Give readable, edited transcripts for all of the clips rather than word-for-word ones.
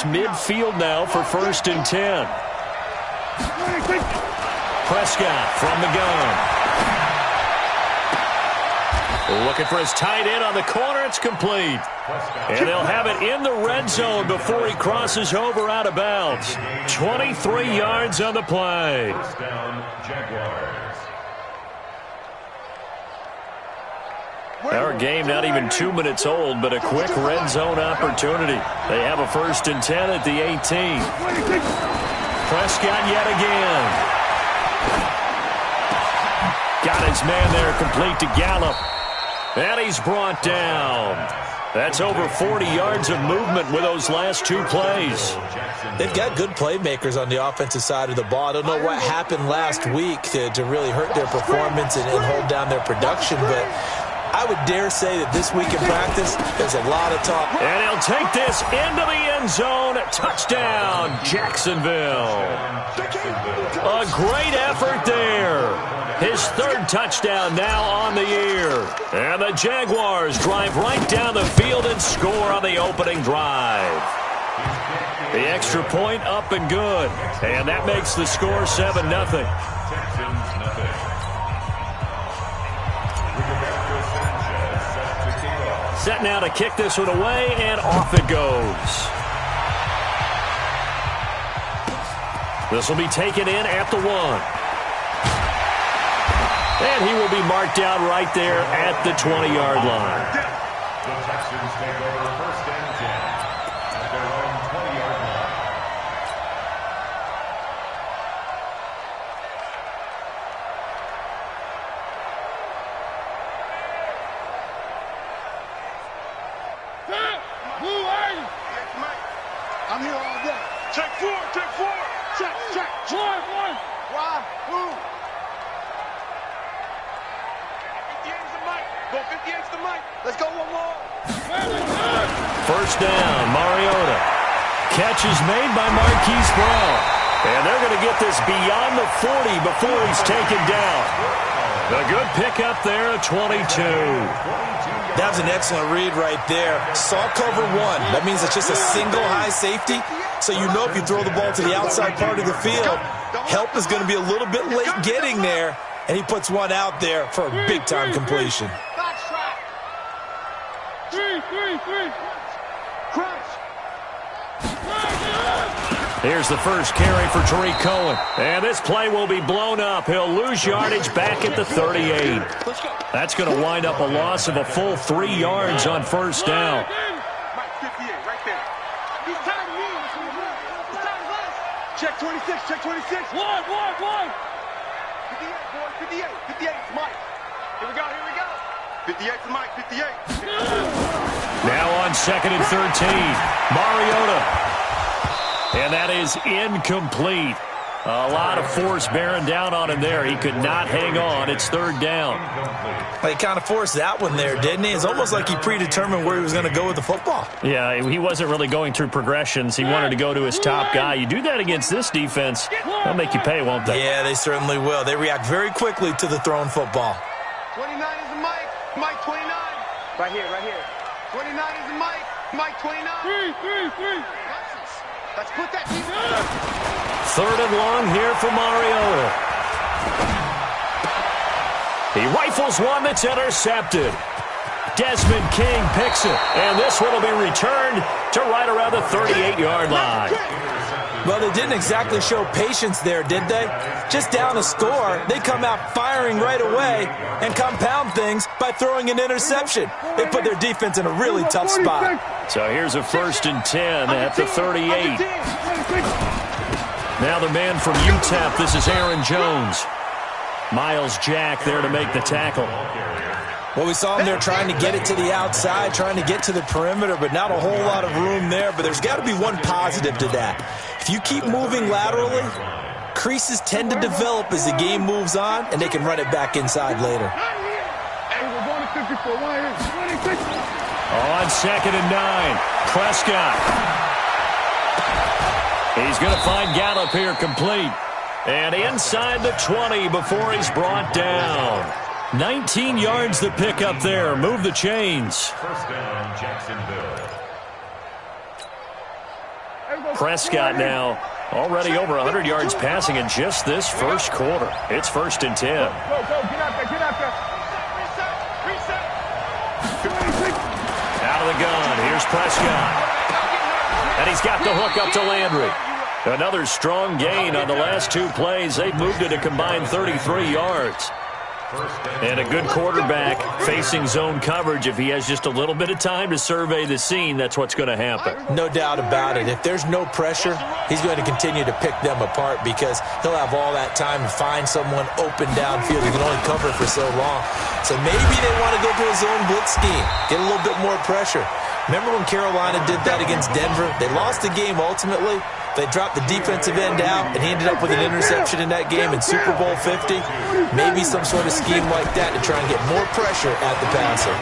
Midfield now for 1st and 10. Prescott from the gun. Looking for his tight end on the corner. It's complete. And they'll have it in the red zone before he crosses over out of bounds. 23 yards on the play. Our game not even 2 minutes old, but a quick red zone opportunity. They have a 1st and 10 at the 18. Prescott yet again. Got his man there, complete to Gallup. And he's brought down. That's over 40 yards of movement with those last 2 plays. They've got good playmakers on the offensive side of the ball. I don't know what happened last week to really hurt their performance and hold down their production, but I would dare say that this week in practice, there's a lot of talk. And he'll take this into the end zone. Touchdown, Jacksonville. A great effort there. His 3rd touchdown now on the year. And the Jaguars drive right down the field and score on the opening drive. The extra point up and good. And that makes the score 7-0. Set now to kick this one away, and off it goes. This will be taken in at the 1. And he will be marked down right there at the 20-yard line. The Texans take over 1st and 10 at their own 20-yard line. I'm here all day. Check 4, check 4. Check. 1. Why? Who? 58's the mic. Go 58's the mic. Let's go one more. 1st down, Mariota. Catch is made by Marquise Brown. And they're going to get this beyond the 40 before he's taken down. A good pickup there at 22. That was an excellent read right there. Saw cover 1. That means it's just a single high safety. So you know if you throw the ball to the outside part of the field, help is going to be a little bit late getting there. And he puts one out there for a big-time completion. Here's the first carry for Tariq Cohen. And this play will be blown up. He'll lose yardage back at the 38. That's going to wind up a loss of a full 3 yards on 1st down. Check 26, check 26. 1. 58, 58's Mike. Here we go. 58's Mike, 58. Now on 2nd and 13. Mariota. And that is incomplete. A lot of force bearing down on him there. He could not hang on. It's 3rd down. He kind of forced that one there, didn't he? It's almost like he predetermined where he was going to go with the football. Yeah, he wasn't really going through progressions. He wanted to go to his top guy. You do that against this defense, they'll make you pay, won't they? Yeah, they certainly will. They react very quickly to the thrown football. 29 is the Mike. Mike 29. Right here. 29 is the Mike. Mike 29. 3. Let's put that team down. 3rd and long here for Mariota. He rifles one that's intercepted. Desmond King picks it. And this one will be returned to right around the 38-yard line. Well, they didn't exactly show patience there, did they? Just down a score, they come out firing right away and compound things by throwing an interception. They put their defense in a really tough spot. So here's a 1st and 10 at the 38. Now the man from UTEP, this is Aaron Jones. Miles Jack there to make the tackle. Well, we saw him there trying to get it to the outside, trying to get to the perimeter, but not a whole lot of room there. But there's got to be one positive to that. If you keep moving laterally, creases tend to develop as the game moves on, and they can run it back inside later. On 2nd and 9, Prescott. He's going to find Gallup here complete. And inside the 20 before he's brought down. 19 yards to pick up there. Move the chains. 1st down, Jacksonville. Prescott now already over 100 yards passing in just this first quarter. It's 1st and 10. Go, get out there, get out there. Reset. Out of the gun, here's Prescott. And he's got the hook up to Landry. Another strong gain on the last 2 plays. They've moved it a combined 33 yards. And a good quarterback facing zone coverage. If he has just a little bit of time to survey the scene, that's what's going to happen. No doubt about it. If there's no pressure, he's going to continue to pick them apart because he'll have all that time to find someone open downfield. He can only cover for so long. So maybe they want to go to a zone blitz scheme, get a little bit more pressure. Remember when Carolina did that against Denver? They lost the game ultimately. They dropped the defensive end out, and he ended up with an interception in that game in Super Bowl 50. Maybe some sort of scheme like that to try and get more pressure at the passer.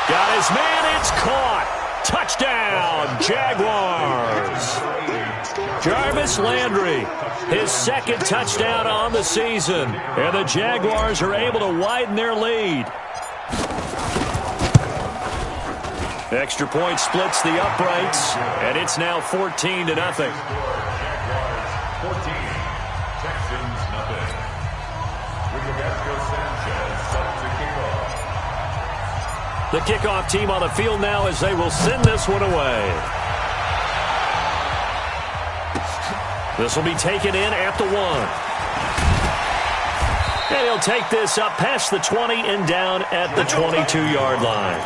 Got his man, it's caught. Touchdown, Jaguars. Jarvis Landry, his 2nd touchdown on the season. And the Jaguars are able to widen their lead. Extra point splits the uprights, and it's now 14-0. Jaguars 14, Texans nothing. Rigoberto Sanchez set to kick off. The kickoff team on the field now as they will send this one away. This will be taken in at the 1. And he'll take this up past the 20 and down at the 22-yard line.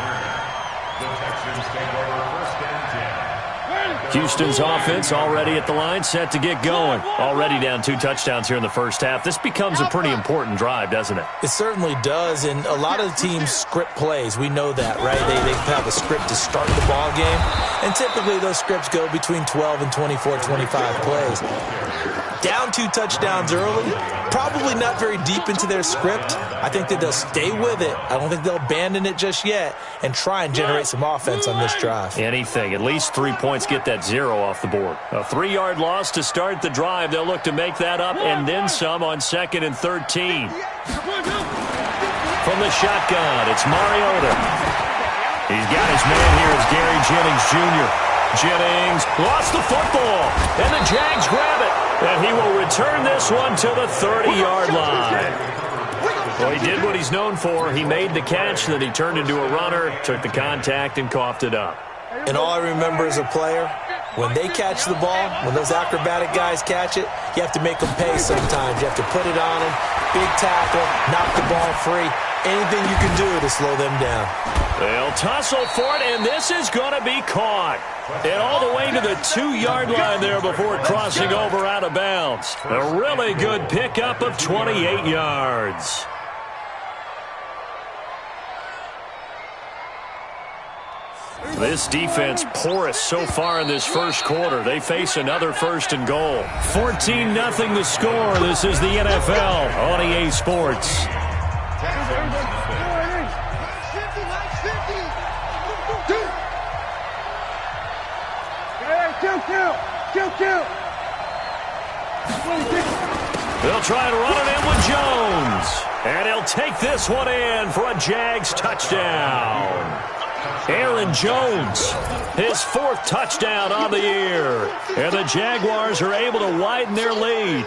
The Texans take over 1st and 10. Houston's offense already at the line, set to get going. Already down 2 touchdowns here in the first half. This becomes a pretty important drive, doesn't it? It certainly does, and a lot of the teams script plays. We know that, right? They have a script to start the ball game, and typically those scripts go between 12 and 24, 25 plays. Down 2 touchdowns early, probably not very deep into their script. I think that they'll stay with it. I don't think they'll abandon it just yet and try and generate some offense on this drive. Anything. At least 3 points, get that 0 off the board. A 3-yard loss to start the drive. They'll look to make that up and then some on 2nd and 13. From the shotgun, it's Mariota. He's got his man here as Gary Jennings Jr. Jennings lost the football, and the Jags grab it. And he will return this one to the 30-yard line. Well, he did what he's known for. He made the catch, then he turned into a runner, took the contact, and coughed it up. And all I remember as a player, when they catch the ball, when those acrobatic guys catch it, you have to make them pay sometimes. You have to put it on them, big tackle, knock the ball free. Anything you can do to slow them down. They'll tussle for it, and this is going to be caught. And all the way to the 2-yard line there before crossing over out of bounds. A really good pickup of 28 yards. This defense porous so far in this first quarter. They face another 1st and goal. 14-0 the score. This is the NFL on EA Sports. They'll try and run it in with Jones. And he'll take this one in for a Jags touchdown. Aaron Jones, his 4th touchdown on the year. And the Jaguars are able to widen their lead.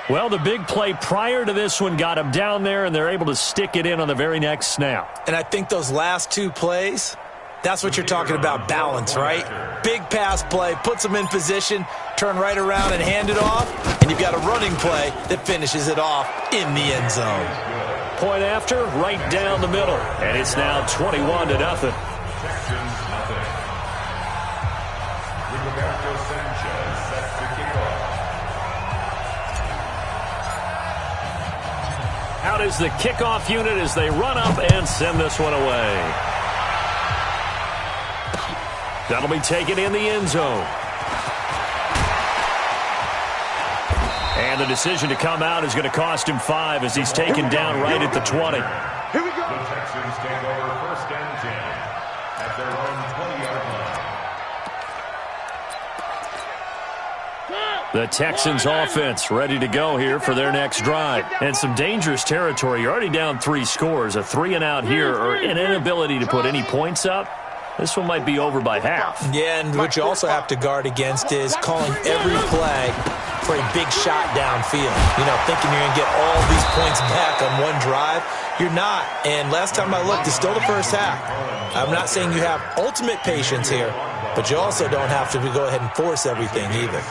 Well, the big play prior to this one got him down there, and they're able to stick it in on the very next snap. And I think those last 2 plays, that's what you're talking about, balance, right? Big pass play, puts them in position, turn right around and hand it off, and you've got a running play that finishes it off in the end zone. Point after, right down the middle, and it's now 21-0. Texans nothing. Rigoberto Sanchez set to kick off. Out is the kickoff unit as they run up and send this one away. That'll be taken in the end zone. And the decision to come out is going to cost him 5 as he's taken down right at the 20. Here we go. The Texans take over 1st and 10 at their own 20-yard line. The Texans offense ready to go here for their next drive. And some dangerous territory. You're already down 3 scores. A 3-and-out here or an inability to put any points up This one might be over by half. Yeah, and what you also have to guard against is calling every play for a big shot downfield. You know, thinking you're going to get all these points back on one drive. You're not. And last time I looked, it's still the first half. I'm not saying you have ultimate patience here, but you also don't have to go ahead and force everything either.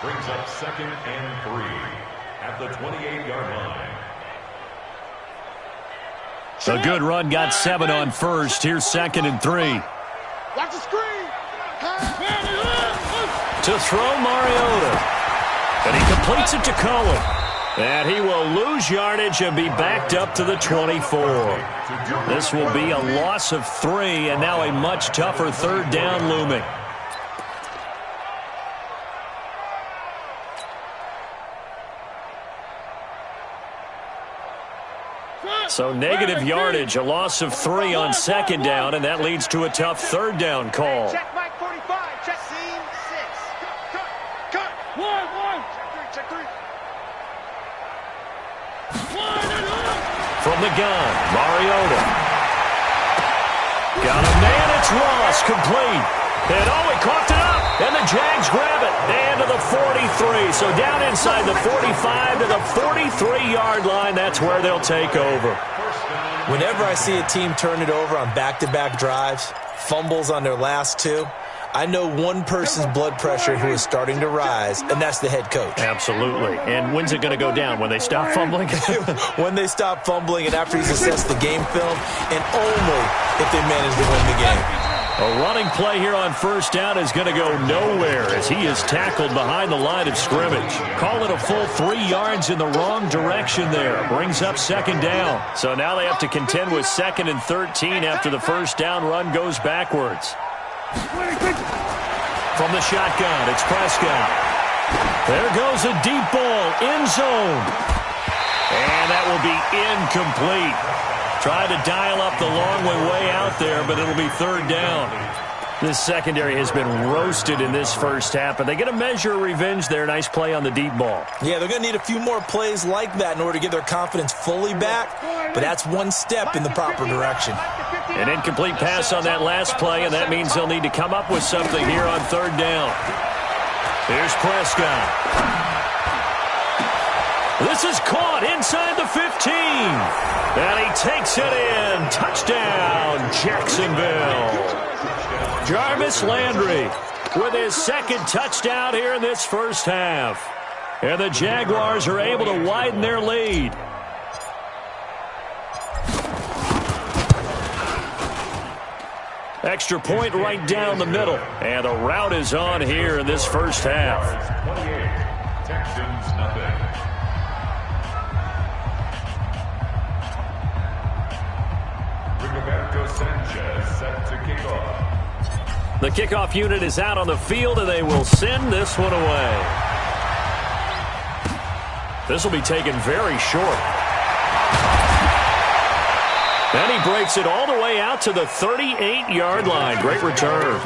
Brings up 2nd and 3 at the 28-yard line. A good run got 7 on first. Here's 2nd and 3. Watch the screen. To throw Mariota. And he completes it to Cohen. And he will lose yardage and be backed up to the 24. This will be a loss of 3, and now a much tougher 3rd down looming. So negative yardage, a loss of 3 on 2nd down, and that leads to a tough 3rd down call. Check Mike 45. Check scene 6. Cut. One. Check 3. From the gun, Mariota. Got a man, it's Ross, complete. And he coughed it up, and the Jags grab it. And to the 43, so down inside the 45 to the 43-yard line, that's where they'll take over. Whenever I see a team turn it over on back-to-back drives, fumbles on their last 2, I know one person's blood pressure who is starting to rise, and that's the head coach. Absolutely. And when's it going to go down? When they stop fumbling? When they stop fumbling and after he's assessed the game film, and only if they manage to win the game. A running play here on 1st down is going to go nowhere as he is tackled behind the line of scrimmage. Call it a full 3 yards in the wrong direction there. Brings up 2nd down. So now they have to contend with 2nd and 13 after the 1st down run goes backwards. From the shotgun, it's Prescott. There goes a deep ball, end zone. And that will be incomplete. Tried to dial up the long way out there, but it'll be 3rd down. This secondary has been roasted in this first half, but they get a measure of revenge there. Nice play on the deep ball. Yeah, they're going to need a few more plays like that in order to get their confidence fully back, but that's one step in the proper direction. An incomplete pass on that last play, and that means they'll need to come up with something here on 3rd down. Here's Prescott. This is caught inside the 15. And he takes it in. Touchdown, Jacksonville. Jarvis Landry with his 2nd touchdown here in this first half. And the Jaguars are able to widen their lead. Extra point right down the middle. And the route is on here in this first half. 28, Texans nothing. Sanchez set to kick off. The kickoff unit is out on the field, and they will send this one away. This will be taken very short. And he breaks it all the way out to the 38-yard line. Great return.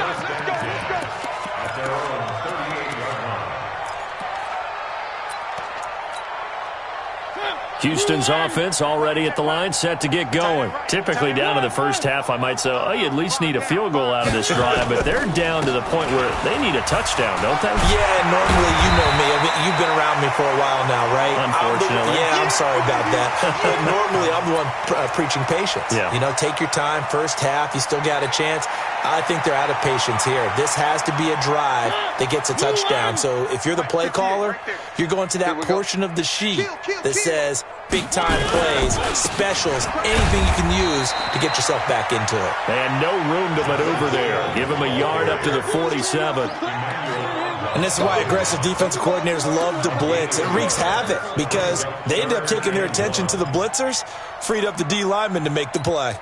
Houston's offense already at the line, set to get going. Typically down to the first half, I might say, oh, you at least need a field goal out of this drive, but they're down to the point where they need a touchdown, don't they? Yeah, normally, you know me. I mean, you've been around me for a while now, right? Unfortunately. I'm sorry about that. But normally, I'm the one preaching patience. Yeah. You know, take your time. First half, you still got a chance. I think they're out of patience here. This has to be a drive that gets a touchdown. So if you're the play caller, you're going to that portion of the sheet that says big-time plays, specials, anything you can use to get yourself back into it. And no room to maneuver there. Give him a yard up to the 47. And this is why aggressive defensive coordinators love to blitz. It wreaks havoc because they end up taking their attention to the blitzers, freed up the D lineman to make the play.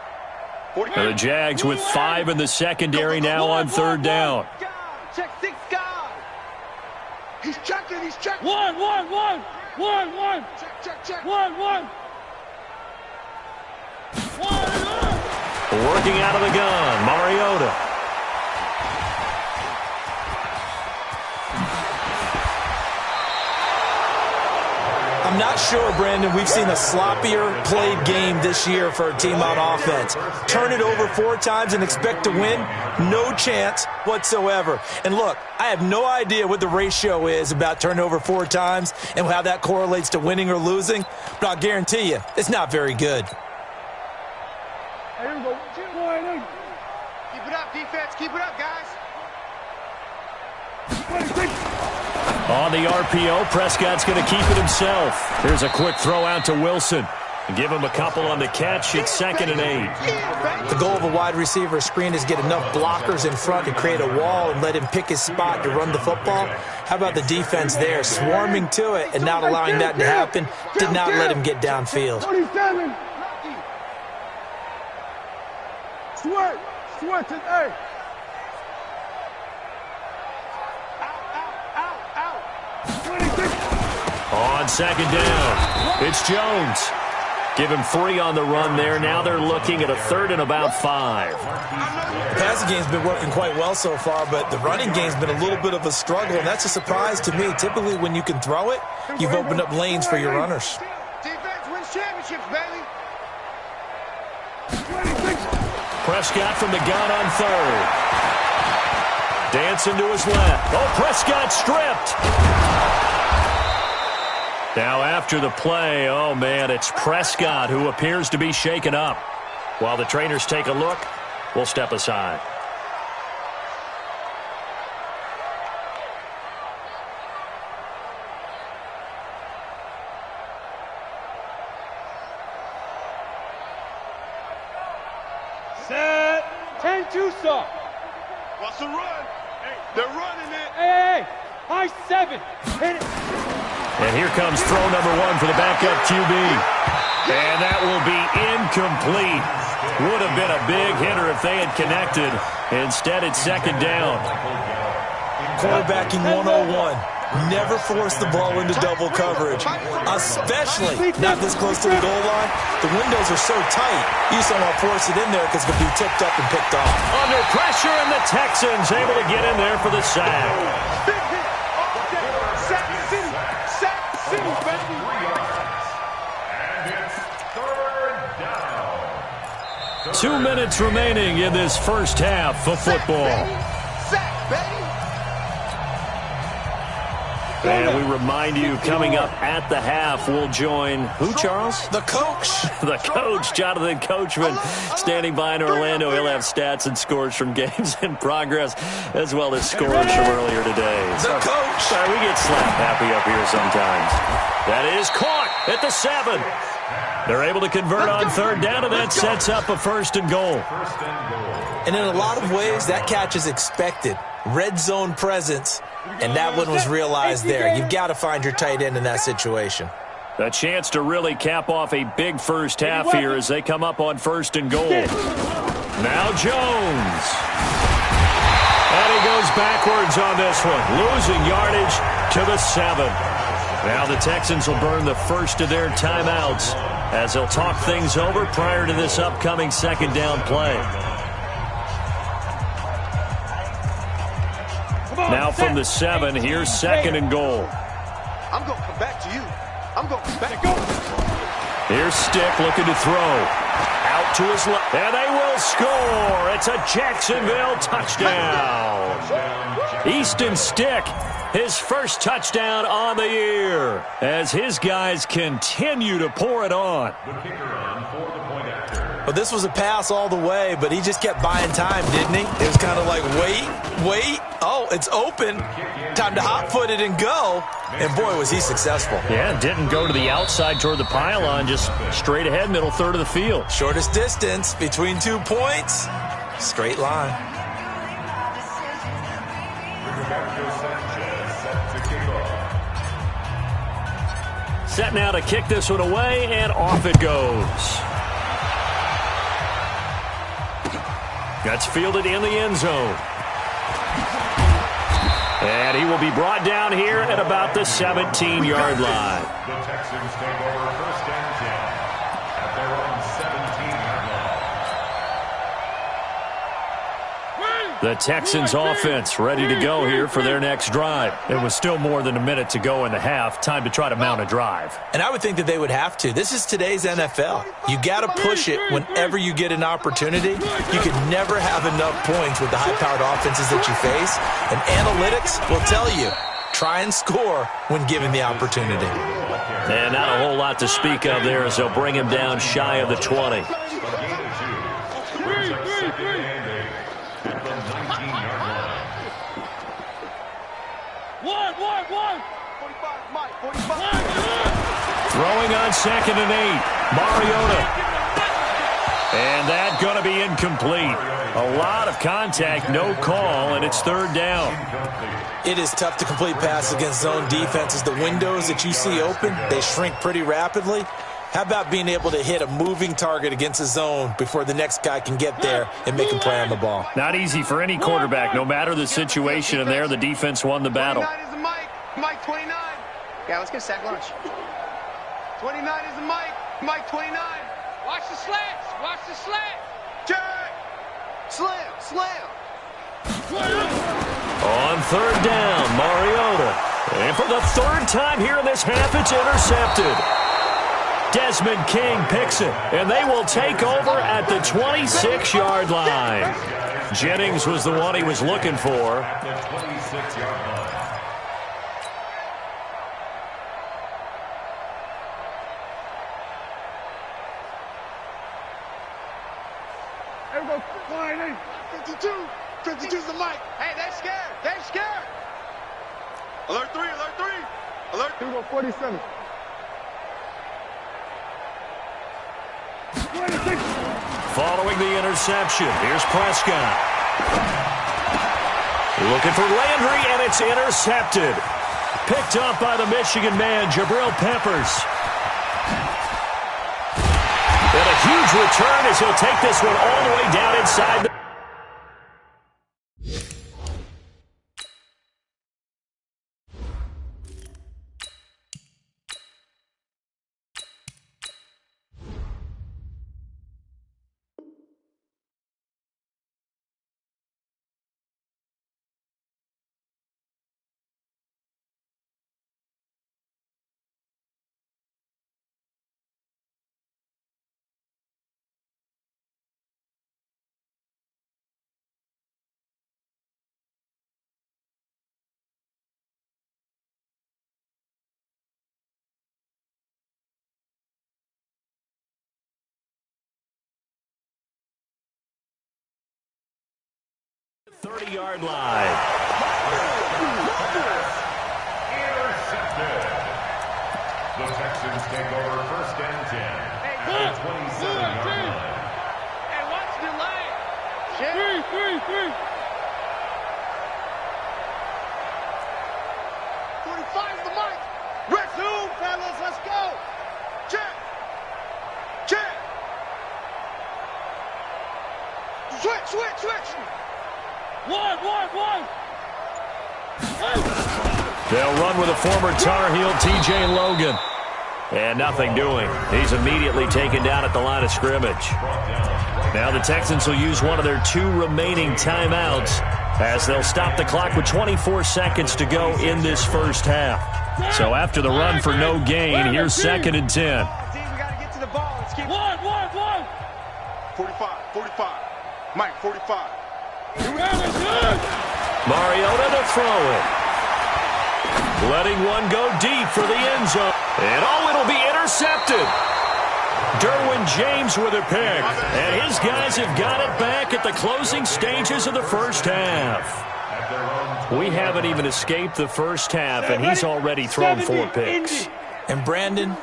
And the Jags with 5 in the secondary now on 3rd down. Check 6 guys. He's checking. One. Check. One. Working out of the gun, Mariota. I'm not sure, Brandon, we've seen a sloppier played game this year for a team on offense. Turn it over 4 times and expect to win? No chance whatsoever. And look, I have no idea what the ratio is about turning over 4 times and how that correlates to winning or losing, but I'll guarantee you, it's not very good. Here we go. Keep it up, defense. Keep it up, guys. On the RPO, Prescott's going to keep it himself. Here's a quick throw out to Wilson. Give him a couple on the catch. It's 2nd and 8. The goal of a wide receiver screen is get enough blockers in front to create a wall and let him pick his spot to run the football. How about the defense there, swarming to it and not allowing that to happen? Did not let him get downfield. 27. Sweat to the On 2nd down, it's Jones. Give him 3 on the run there. Now they're looking at a 3rd and about 5. The passing game's been working quite well so far, but the running game's been a little bit of a struggle, and that's a surprise to me. Typically, when you can throw it, you've opened up lanes for your runners. Defense wins championships, baby. Prescott from the gun on 3rd. Dancing to his left. Oh, Prescott stripped. Now after the play, oh man, it's Prescott who appears to be shaken up. While the trainers take a look, we'll step aside. Set. 10-2, sir. What's the run? They're running it. Hey, high 7. Hit it. And here comes throw number 1 for the backup QB. And that will be incomplete. Would have been a big hitter if they had connected. Instead, it's 2nd down. Quarterbacking 101. Never force the ball into double coverage, especially not this close to the goal line. The windows are so tight, you just don't want to force it in there because it could be tipped up and picked off. Under pressure, and the Texans able to get in there for the sack. Sack City, baby. And it's 3rd down. 2 minutes remaining in this first half of football. Sack, baby. And we remind you, coming up at the half, we'll join who, Charles? The coach. The coach, Jonathan Coachman, standing by in Orlando. He'll have stats and scores from games in progress, as well as scores from earlier today. The coach. Sorry, we get slap happy up here sometimes. That is caught at the 7. They're able to convert on 3rd down, and that sets up a 1st and goal. And in a lot of ways, that catch is expected. Red zone presence, and that one was realized there. You've got to find your tight end in that situation. A chance to really cap off a big first half here as they come up on 1st and goal. Now Jones. And he goes backwards on this one, losing yardage to the 7. Now the Texans will burn the first of their timeouts as they'll talk things over prior to this upcoming 2nd down play. Now from the 7, here's 2nd and goal. I'm going to come back to you. I'm going to come back. Go. Here's Stick looking to throw. Out to his left. And they will score. It's a Jacksonville touchdown. Easton Stick, his first touchdown on the year, as his guys continue to pour it on. The kicker on for the point after. Well, this was a pass all the way, but he just kept buying time, didn't he? It was kind of like, wait. Oh, it's open. Time to hot-foot it and go. And, boy, was he successful. Yeah, didn't go to the outside toward the pylon, just straight ahead, middle third of the field. Shortest distance between 2 points. Straight line. Set now to kick this one away, and off it goes. That's fielded in the end zone. And he will be brought down here at about the 17-yard line. The Texans take over 1st and 10 at their own 17-yard line. The Texans offense ready to go here for their next drive. It was still more than a minute to go in the half. Time to try to mount a drive. And I would think that they would have to. This is today's NFL. You got to push it whenever you get an opportunity. You could never have enough points with the high-powered offenses that you face. And analytics will tell you, try and score when given the opportunity. And not a whole lot to speak of there as they'll bring him down shy of the 20. Throwing on 2nd and 8. Mariota. And that going to be incomplete. A lot of contact, no call, and it's 3rd down. It is tough to complete passes against zone defenses. The windows that you see open, they shrink pretty rapidly. How about being able to hit a moving target against a zone before the next guy can get there and make a play on the ball? Not easy for any quarterback. No matter the situation in there, the defense won the battle. 29 is the Mike. Mike 29. Yeah, let's get sack lunch. 29 is the Mike. Mike 29. Watch the slants. Watch the slant. Jack. Slam. Slam. On 3rd down, Mariota. And for the 3rd time here in this half, it's intercepted. Desmond King picks it, and they will take over at the 26-yard line. Jennings was the one he was looking for. The 26-yard line. There we go. 52. 52's the mic. Hey, they're scared. They're scared. Alert 3. Alert 3. Alert. Here we go. 47. 26. Following the interception, here's Prescott. Looking for Landry, and it's intercepted. Picked up by the Michigan man, Jabril Peppers. And a huge return as he'll take this one all the way down inside the... ...30-yard line. Intercepted. The Texans take over 1st and 10. At the 27-yard line. Hey, watch the line. 3. 45's the mic. Resume, fellas. Let's go. Check. Check. Switch. 1. They'll run with a former Tar Heel, T.J. Logan. And nothing doing. He's immediately taken down at the line of scrimmage. Now the Texans will use one of their 2 remaining timeouts as they'll stop the clock with 24 seconds to go in this first half. So after the run for no gain, here's 2nd and 10. Team, we got to get to the ball. Let's keep 1. 45. Mike, 45. Mariota to throw it. Letting one go deep for the end zone. And it'll be intercepted. Derwin James with a pick. And his guys have got it back at the closing stages of the first half. We haven't even escaped the first half, and he's already thrown 4 picks. And Brandon,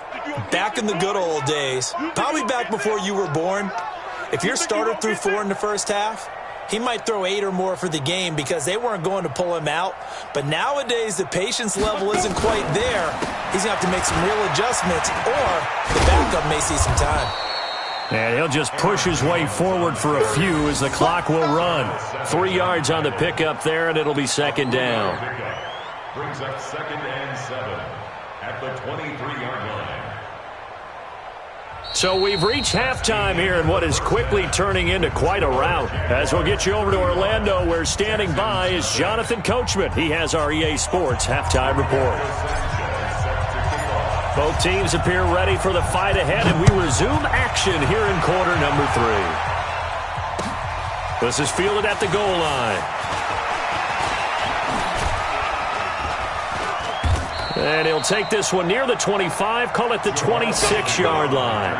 back in the good old days, probably back before you were born, if your starter threw 4 in the first half, he might throw 8 or more for the game because they weren't going to pull him out. But nowadays, the patience level isn't quite there. He's going to have to make some real adjustments, or the backup may see some time. And he'll just push his way forward for a few as the clock will run. 3 yards on the pickup there, and it'll be 2nd down. Brings up 2nd and 7 at the 23-yard line. So we've reached halftime here in what is quickly turning into quite a rout. As we'll get you over to Orlando, where standing by is Jonathan Coachman. He has our EA Sports halftime report. Both teams appear ready for the fight ahead, and we resume action here in quarter number 3. This is fielded at the goal line. And he'll take this one near the 25, call it the 26-yard line.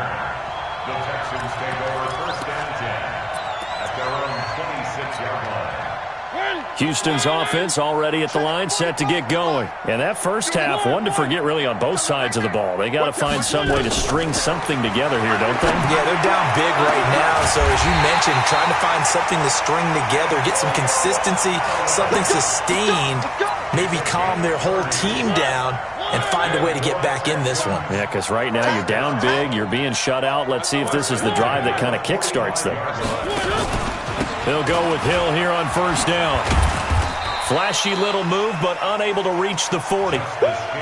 The Texans take over first and 10 at their own 26-yard line. Houston's offense already at the line, set to get going. And that first half, one to forget really on both sides of the ball. They got to find some way to string something together here, don't they? Yeah, they're down big right now. So as you mentioned, trying to find something to string together, get some consistency, something sustained, maybe calm their whole team down and find a way to get back in this one. Yeah, because right now you're down big, you're being shut out. Let's see if this is the drive that kind of kickstarts them. They'll go with Hill here on first down. Flashy little move, but unable to reach the 40.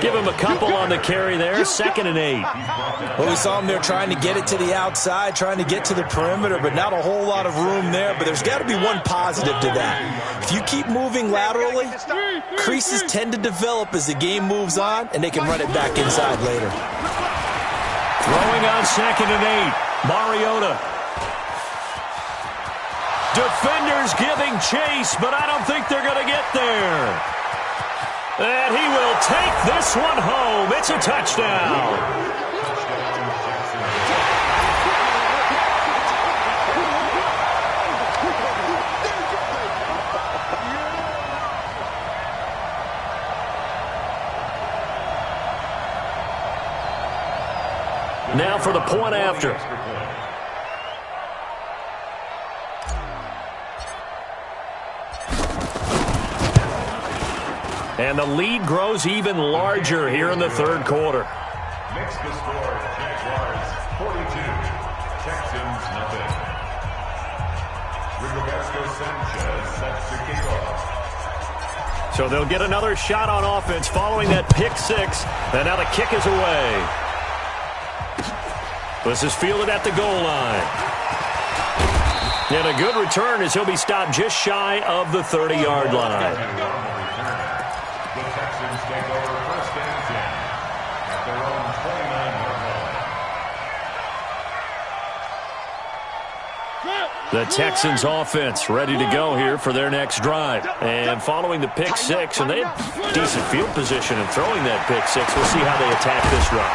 Give him a couple on the carry there, 2nd and 8. Well, we saw him there trying to get it to the outside, trying to get to the perimeter, but not a whole lot of room there. But there's got to be one positive to that. If you keep moving laterally, creases tend to develop as the game moves on, and they can run it back inside later. Throwing on 2nd and 8. Mariota. Defenders giving chase, but I don't think they're going to get there. And he will take this one home. It's a touchdown. Now for the point after. And the lead grows even larger here in the third quarter. Makes the score, Jaguars 42, Texans nothing. Rigoberto Sanchez sets to kick off. So they'll get another shot on offense following that pick 6. And now the kick is away. This is fielded at the goal line. And a good return as he'll be stopped just shy of the 30-yard line. The Texans take over first and 10 at their own 29-yard line. The Texans offense ready to go here for their next drive. And following the pick 6, and they have decent field position in throwing that pick 6. We'll see how they attack this run.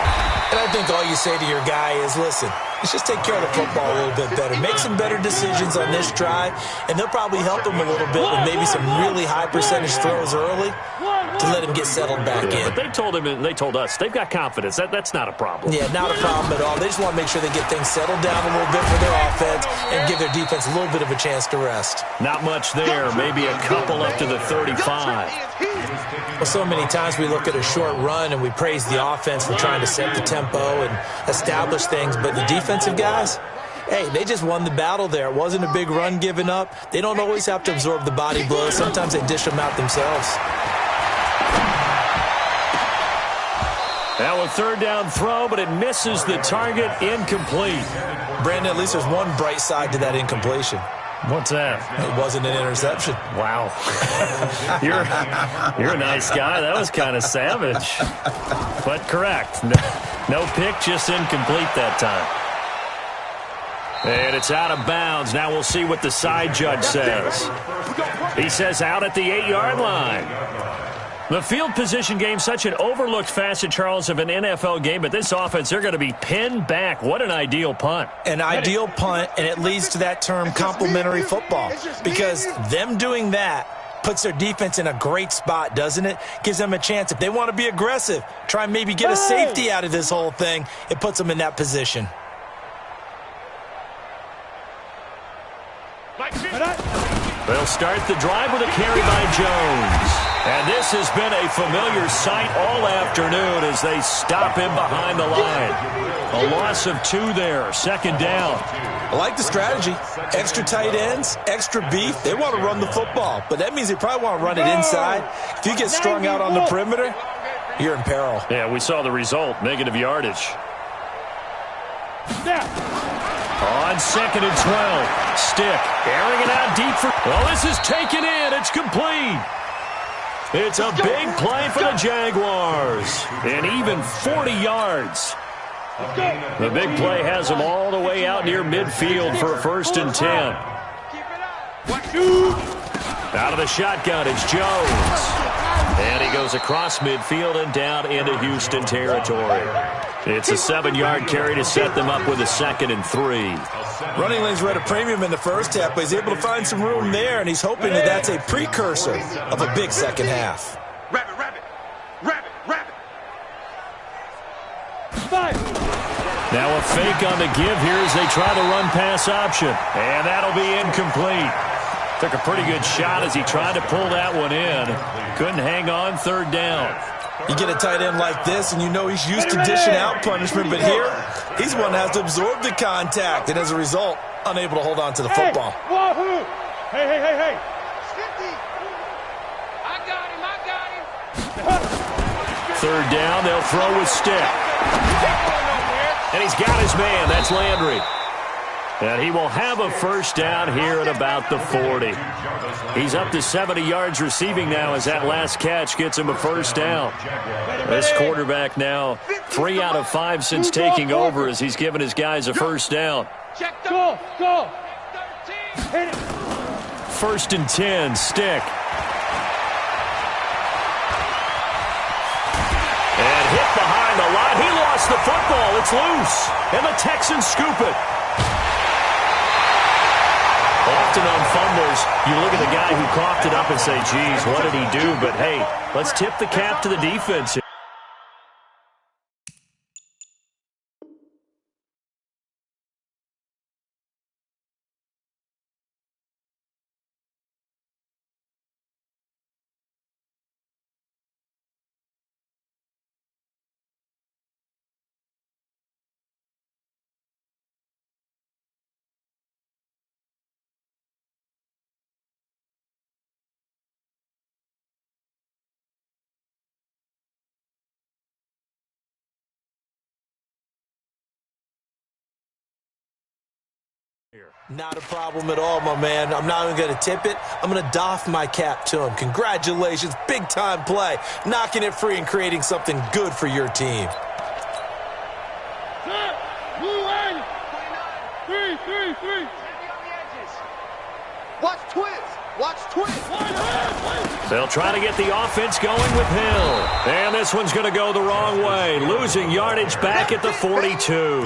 And I think all you say to your guy is, listen, let's just take care of the football a little bit better. Make some better decisions on this drive, and they'll probably help him a little bit with maybe some really high percentage throws early to let him get settled back in. But they told him, and they told us, they've got confidence. That's not a problem. Yeah, not a problem at all. They just want to make sure they get things settled down a little bit for their offense and give their defense a little bit of a chance to rest. Not much there. Maybe a couple up to the 35. Well, so many times we look at a short run and we praise the offense for trying to set the tempo and establish things, but the defensive guys, hey, they just won the battle there. It wasn't a big run given up. They don't always have to absorb the body blows. Sometimes they dish them out themselves. Now a third down throw, but it misses the target, incomplete. Brandon, at least there's one bright side to that incompletion. What's that? It wasn't an interception. Wow. You're a nice guy. That was kind of savage. But correct. No pick, just incomplete that time. And it's out of bounds. Now we'll see what the side judge says. He says out at the 8-yard line. The field position game, such an overlooked facet, Charles, of an NFL game, but this offense, they're going to be pinned back. What an ideal punt. An ideal punt, and it leads to that term complementary football, because them doing that puts their defense in a great spot, doesn't it? Gives them a chance. If they want to be aggressive, try and maybe get a safety out of this whole thing, it puts them in that position. They'll start the drive with a carry by Jones. And this has been a familiar sight all afternoon as they stop him behind the line. A loss of 2 there, 2nd down. I like the strategy. Extra tight ends, extra beef. They want to run the football, but that means they probably want to run it inside. If you get strung out on the perimeter, you're in peril. Yeah, we saw the result, negative yardage. On 2nd and 12. Stick airing it out deep for... Well, this is taken in. It's complete. It's a big play for the Jaguars. And even 40 yards. The big play has them all the way out near midfield for a 1st and 10. Out of the shotgun, it's Jones. And he goes across midfield and down into Houston territory. It's a 7-yard carry to set them up with a 2nd and 3. Running lanes were at a premium in the first half, but he's able to find some room there, and he's hoping that that's a precursor of a big second half. Rabbit, rabbit, rabbit, rabbit. Now a fake on the give here as they try the run-pass option. And that'll be incomplete. Took a pretty good shot as he tried to pull that one in. Couldn't hang on 3rd down. You get a tight end like this, and you know he's used to dishing out punishment, but here, he's one that has to absorb the contact, and as a result, unable to hold on to the football. Hey. 50. I got him. 3rd down, they'll throw with Stick. And he's got his man, that's Landry. And he will have a 1st down here at about the 40. He's up to 70 yards receiving now as that last catch gets him a 1st down. This quarterback now 3 out of 5 since taking over as he's given his guys a 1st down. Go. 1st and 10, Stick. And hit behind the line. He lost the football. It's loose. And the Texans scoop it. Often on fumbles, you look at the guy who coughed it up and say, geez, what did he do? But, hey, let's tip the cap to the defense. Not a problem at all, my man. I'm not even going to tip it. I'm going to doff my cap to him. Congratulations. Big-time play. Knocking it free and creating something good for your team. Three. Watch twins. They'll try to get the offense going with Hill. And this one's going to go the wrong way. Losing yardage back at the 42.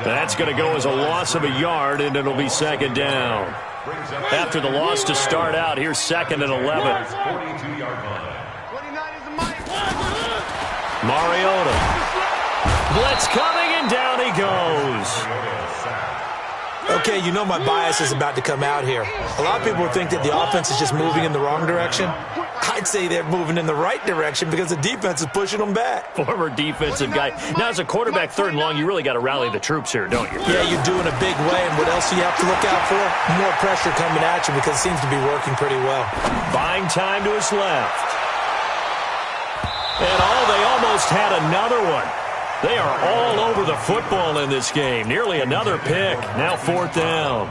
That's going to go as a loss of a yard, and it'll be 2nd down. After the loss to start out, here's 2nd and 11. 42-yard line. 29 is the mic. Mariota. Blitz coming, and down he goes. Okay, you know my bias is about to come out here. A lot of people think that the offense is just moving in the wrong direction. I'd say they're moving in the right direction because the defense is pushing them back. Former defensive guy. Now, as a quarterback 3rd and long, you really got to rally the troops here, don't you? Yeah, you do in a big way. And what else do you have to look out for? More pressure coming at you because it seems to be working pretty well. Buying time to his left. And they almost had another one. They are all over the football in this game. Nearly another pick. Now 4th down.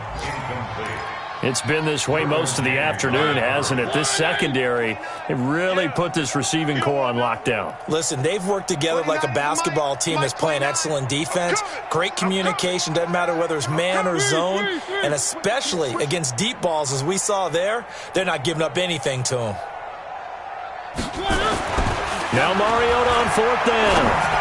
It's been this way most of the afternoon, hasn't it? This secondary, it really put this receiving core on lockdown. Listen, they've worked together like a basketball team that's playing excellent defense. Great communication, doesn't matter whether it's man or zone. And especially against deep balls, as we saw there, they're not giving up anything to them. Now Mariota on 4th down.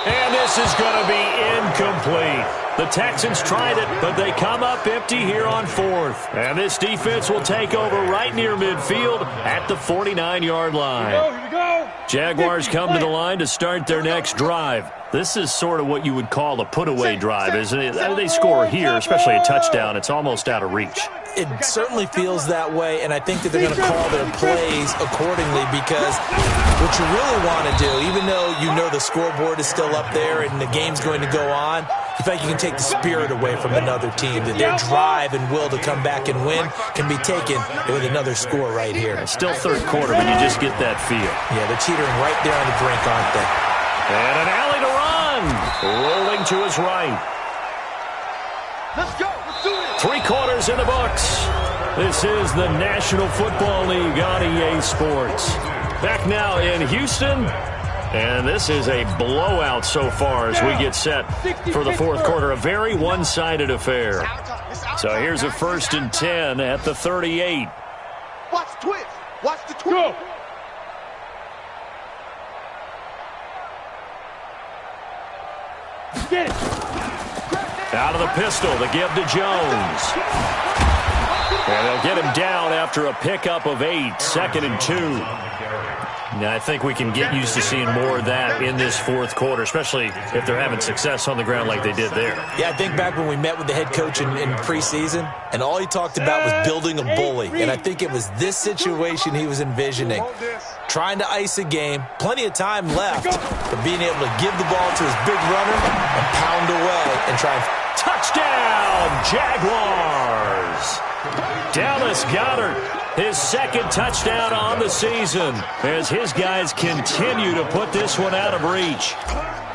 And this is going to be incomplete. The Texans tried it, but they come up empty here on 4th. And this defense will take over right near midfield at the 49-yard line. Here we go. Jaguars come to the line to start their next drive. This is sort of what you would call a put-away drive, isn't it? They score here, especially a touchdown. It's almost out of reach. It certainly feels that way, and I think that they're going to call their plays accordingly because what you really want to do, even though you know the scoreboard is still up there and the game's going to go on, you think you can take the spirit away from another team, that their drive and will to come back and win can be taken with another score right here. It's still 3rd quarter, but you just get that feel. Yeah, they're teetering right there on the brink, aren't they? And an alley to run. Rolling to his right. Let's go. Let's do it. 3 quarters in the books. This is the National Football League on EA Sports. Back now in Houston. And this is a blowout so far as we get set for the fourth quarter. A very one-sided affair. So here's a 1st and 10 at the 38. Watch the twist. Watch the twist. Go. Get it. Out of the pistol, the give to Jones. And they'll get him down after a pickup of 8, 2nd and 2. Now, I think we can get used to seeing more of that in this fourth quarter, especially if they're having success on the ground like they did there. Yeah, I think back when we met with the head coach in preseason, and all he talked about was building a bully. And I think it was this situation he was envisioning. Trying to ice a game, plenty of time left, but being able to give the ball to his big runner and pound away and try and... Touchdown, Jaguars! Dallas Goedert, his 2nd touchdown on the season as his guys continue to put this one out of reach.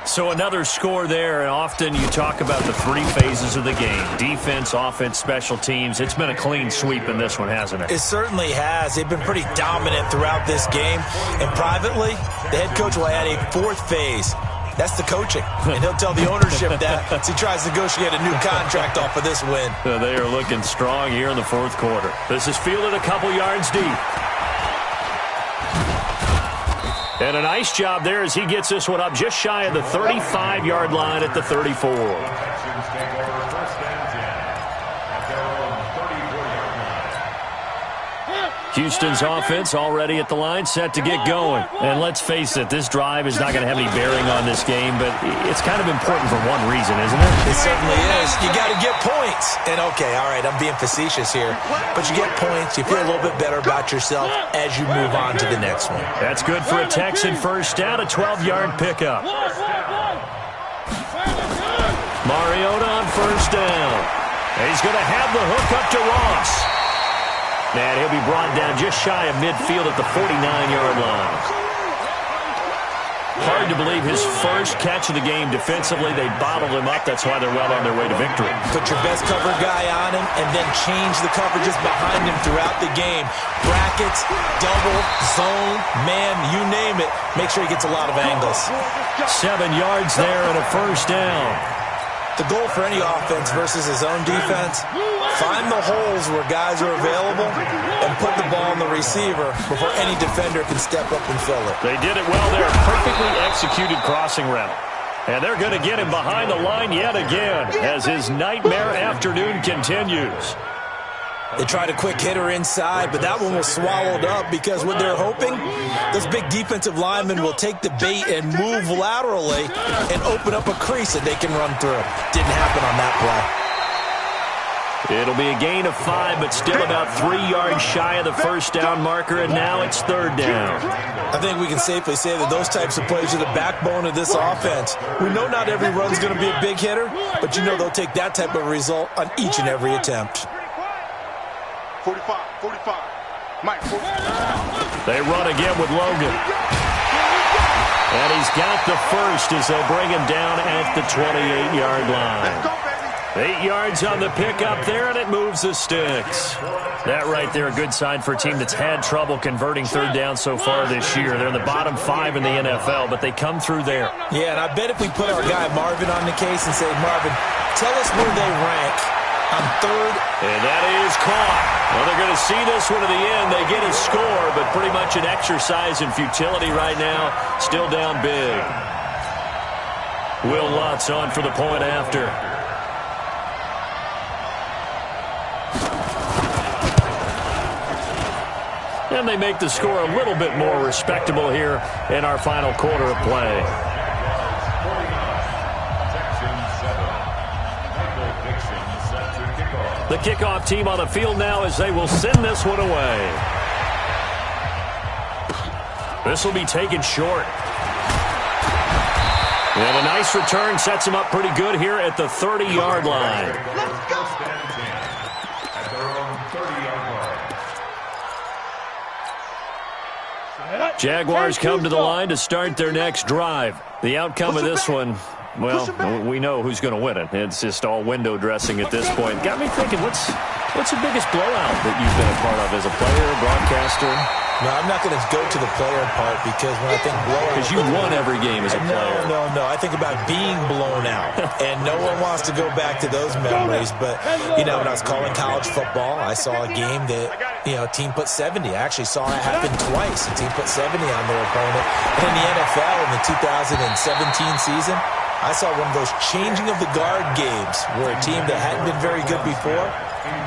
So another score there, and often you talk about the 3 phases of the game. Defense, offense, special teams. It's been a clean sweep in this one, hasn't it? It certainly has. They've been pretty dominant throughout this game. And privately, the head coach will add a 4th phase. That's the coaching. And he'll tell the ownership that as he tries to negotiate a new contract off of this win. They are looking strong here in the fourth quarter. This is fielded a couple yards deep. And a nice job there as he gets this one up just shy of the 35-yard line at the 34. Houston's offense already at the line, set to get going. And let's face it, this drive is not going to have any bearing on this game, but it's kind of important for one reason, isn't it? It certainly is. You got to get points. And, okay, all right, I'm being facetious here, but you get points, you feel a little bit better about yourself as you move on to the next one. That's good for a Texan first down, a 12-yard pickup. Mariota on first down. He's going to have the hook up to Ross. And he'll be brought down just shy of midfield at the 49-yard line. Hard to believe his first catch of the game defensively. They bottled him up. That's why they're well on their way to victory. Put your best cover guy on him and then change the coverages behind him throughout the game. Brackets, double, zone, man, you name it. Make sure he gets a lot of angles. 7 yards there and a first down. The goal for any offense versus his own defense, find the holes where guys are available and put the ball on the receiver before any defender can step up and fill it. They did it well there. Perfectly executed crossing route. And they're going to get him behind the line yet again as his nightmare afternoon continues. They tried a quick hitter inside, but that one was swallowed up because what they're hoping, those big defensive linemen will take the bait and move laterally and open up a crease that they can run through. Didn't happen on that play. It'll be a gain of 5, but still about 3 yards shy of the first down marker, and now it's 3rd down. I think we can safely say that those types of plays are the backbone of this offense. We know not every run's going to be a big hitter, but you know they'll take that type of result on each and every attempt. 45. Mike, 45. They run again with Logan. And he's got the first as they'll bring him down at the 28-yard line. Let's go, baby. 8 yards on the pickup there, and it moves the sticks. That right there, a good sign for a team that's had trouble converting 3rd down so far this year. They're in the bottom 5 in the NFL, but they come through there. Yeah, and I bet if we put our guy Marvin on the case and say, Marvin, tell us where they rank on 3rd. And that is caught. Well, they're going to see this one to the end. They get a score, but pretty much an exercise in futility right now. Still down big. Will Lutz on for the point after. And they make the score a little bit more respectable here in our final quarter of play. The kickoff team on the field now as they will send this one away. This will be taken short. And a nice return sets him up pretty good here at the 30-yard line. Let's go. At their own 30-yard line. Jaguars come to the line to start their next drive. The outcome of this one, well, we know who's going to win it. It's just all window dressing at this point. Got me thinking, what's the biggest blowout that you've been a part of as a player, broadcaster? No, I'm not going to go to the player part because when I think blowout... Because you won every game as a player. No. I think about being blown out. And no one wants to go back to those memories. But, when I was calling college football, I saw a game that, a team put 70. I actually saw it happen twice. A team put 70 on their opponent. And in the NFL in the 2017 season, I saw one of those changing of the guard games where a team that hadn't been very good before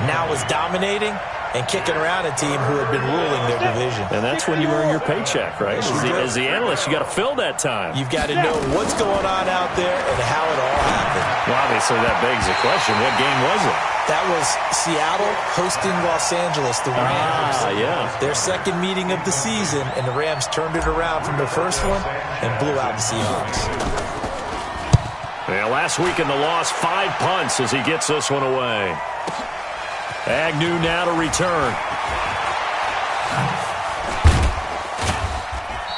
now was dominating and kicking around a team who had been ruling their division. And that's when you earn your paycheck, right? As the analyst, you got to fill that time. You've got to know what's going on out there and how it all happened. Well, obviously, that begs the question, what game was it? That was Seattle hosting Los Angeles, the Rams. Yeah. Their second meeting of the season, and the Rams turned it around from their first one and blew out the Seahawks. Yeah, last week in the loss, 5 punts as he gets this one away. Agnew now to return.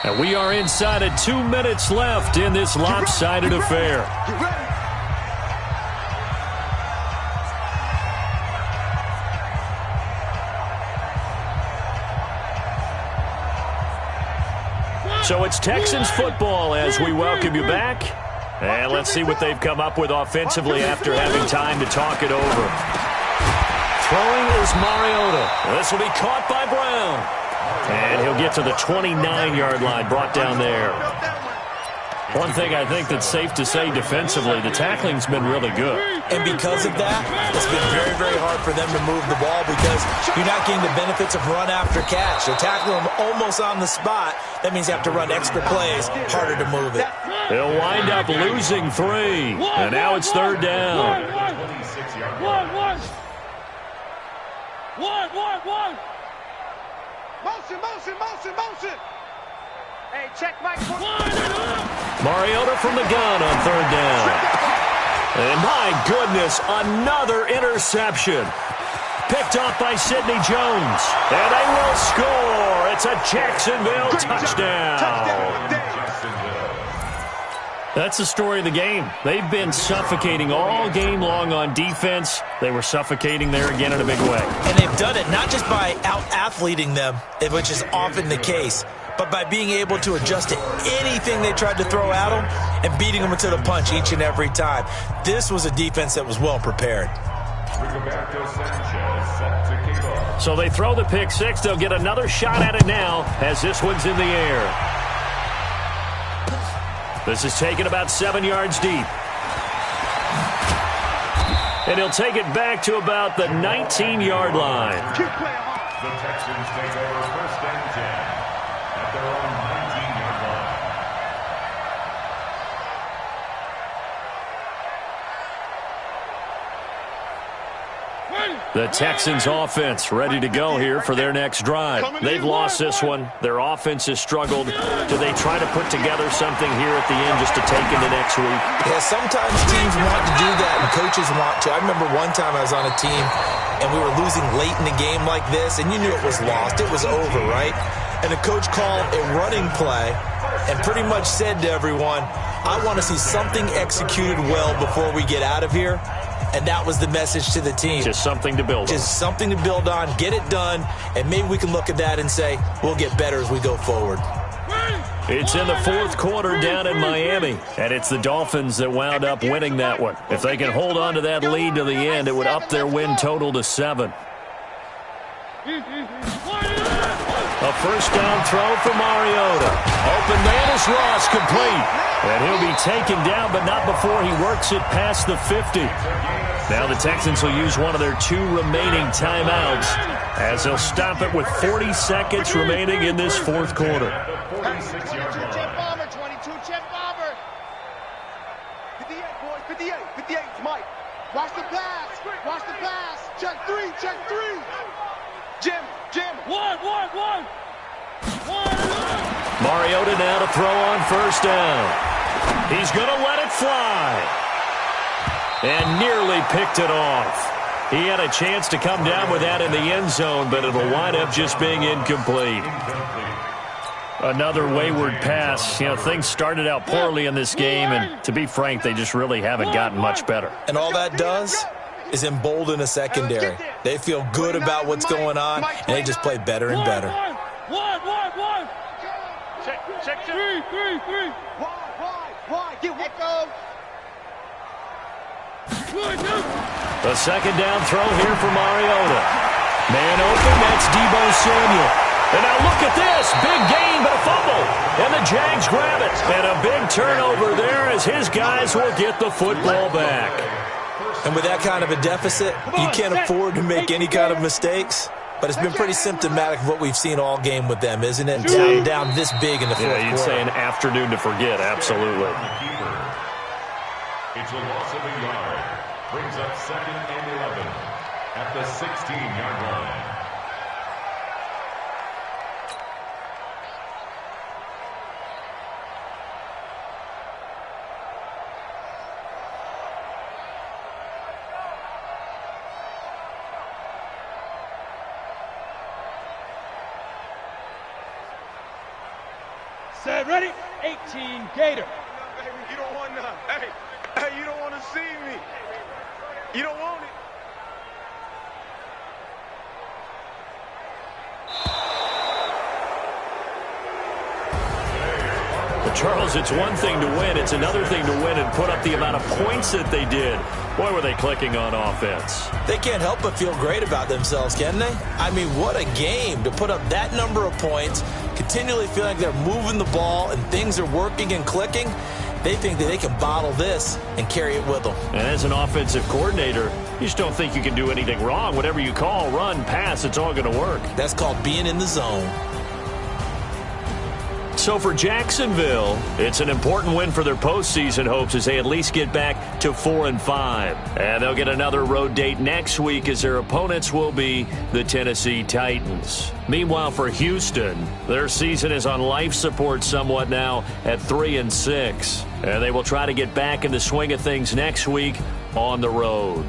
And we are inside of 2 minutes left in this lopsided affair. So it's Texans football as we welcome you back. And let's see what they've come up with offensively after having time to talk it over. Throwing is Mariota. This will be caught by Brown. And he'll get to the 29-yard line, brought down there. One thing I think that's safe to say defensively, the tackling's been really good. And because of that, it's been very, very hard for them to move the ball because you're not getting the benefits of run after catch. They're tackling them almost on the spot. That means you have to run extra plays, harder to move it. They'll wind up losing 3. And now it's third down. One. Motion. Hey, check Mike. Mariota from the gun on third down. And my goodness, another interception. Picked off by Sidney Jones. And they will score. It's a Jacksonville touchdown. That's the story of the game. They've been suffocating all game long on defense. They were suffocating there again in a big way. And they've done it not just by out-athleting them, which is often the case, but by being able to adjust to anything they tried to throw at them and beating them to the punch each and every time. This was a defense that was well prepared. So they throw the pick six. They'll get another shot at it now as this one's in the air. This is taken about 7 yards deep. And he'll take it back to about the 19-yard line. The Texans take over first and 10 at their own 19-yard line. The Texans offense ready to go here for their next drive. They've lost this one. Their offense has struggled. Do they try to put together something here at the end just to take into next week? Yeah, sometimes teams want to do that and coaches want to. I remember one time I was on a team and we were losing late in the game like this and you knew it was lost. It was over, right? And the coach called a running play and pretty much said to everyone, I want to see something executed well before we get out of here. And that was the message to the team. Just something to build on. Just something to build on, get it done, and maybe we can look at that and say, we'll get better as we go forward. It's in the fourth quarter down in Miami, and it's the Dolphins that wound up winning that one. If they can hold on to that lead to the end, it would up their win total to 7. A first down throw for Mariota. Open man is Ross, complete. And he'll be taken down, but not before he works it past the 50. Now the Texans will use one of their 2 remaining timeouts as they'll stop it with 40 seconds remaining in this fourth quarter. check bomber, 22, check bomber. 58, boys, 58, 58, Mike. Watch the pass, check 3. Jim. One. Mariota now to throw on first down. He's going to let it fly. And nearly picked it off. He had a chance to come down with that in the end zone, but it'll wind up just being incomplete. Another wayward pass. You know, things started out poorly in this game, and to be frank, they just really haven't gotten much better. And all that does is embolden a secondary. They feel good about what's going on, and they just play better and better. Check. Three. Wide. Get Echo. The second down throw here for Mariota. Man open, that's Deebo Samuel. And now look at this. Big gain, but a fumble. And the Jags grab it. And a big turnover there as his guys will get the football back. And with that kind of a deficit, you can't afford to make any kind of mistakes. But it's been pretty symptomatic of what we've seen all game with them, isn't it? Down this big in the fourth quarter. Yeah, you'd say an afternoon to forget, absolutely. It's a loss of a yard. Brings up 2nd and 11 at the 16-yard line. Set, ready? 18, Gator. Baby, you don't want none. Hey, you don't want to see me. You don't want it. Charles, it's one thing to win. It's another thing to win and put up the amount of points that they did. Boy, were they clicking on offense. They can't help but feel great about themselves, can they? I mean, what a game to put up that number of points, continually feeling like they're moving the ball and things are working and clicking. They think that they can bottle this and carry it with them. And as an offensive coordinator, you just don't think you can do anything wrong. Whatever you call, run, pass, it's all going to work. That's called being in the zone. So for Jacksonville, it's an important win for their postseason hopes as they at least get back to 4-5. And they'll get another road date next week as their opponents will be the Tennessee Titans. Meanwhile, for Houston, their season is on life support somewhat now at 3-6. And they will try to get back in the swing of things next week on the road.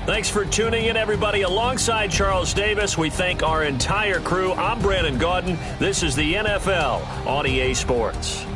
Thanks for tuning in, everybody. Alongside Charles Davis, we thank our entire crew. I'm Brandon Gaudin. This is the NFL on EA Sports.